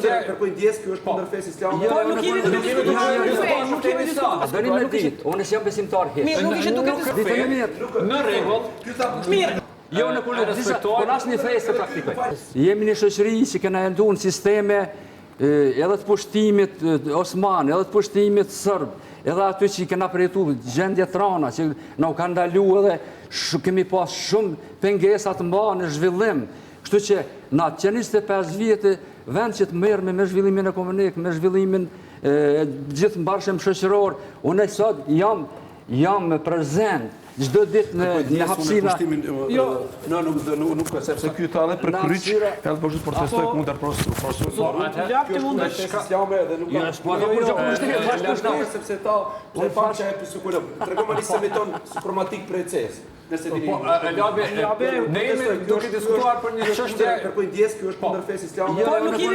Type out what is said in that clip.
çështje kërkoj ndjes, ky është kundër fesë islame. Po nuk jeni Dëni me ditë, unë s'jam besimtar hiç. Mirë, nuk ishte duke të Ditën e mirë. Në rregull. mirë. Jo në politika, por asnjë fesë të praktikoj. Jemi një shoqëri që kena henduar në sisteme edhe të pushtimit osman, edhe të pushtimit serb, edhe aty që kena përjetu gjendje trana, që na u kanë ndalu edhe kemi pas shumë pengesa të mëdha në zhvillim. Kështu që na 25 vjetë vend që të merrem me zhvillimin ekonomik, me zhvillimin gjithë mbarshëm shoqëror, unë sot jam prezent çdo ditë në hapësina. Jo, nuk sepse ky tallë për kryq, edhe po just protestoj kundër Lapti mund të islame dhe nuk ka sepse ta unë faqja e psikollog. Tregom ali se meton suprematik proces. Nëse dini. Ne jemi duke diskutuar për një çështje kërkoj ndjes, ky është kundër fesë islame. Po nuk jeni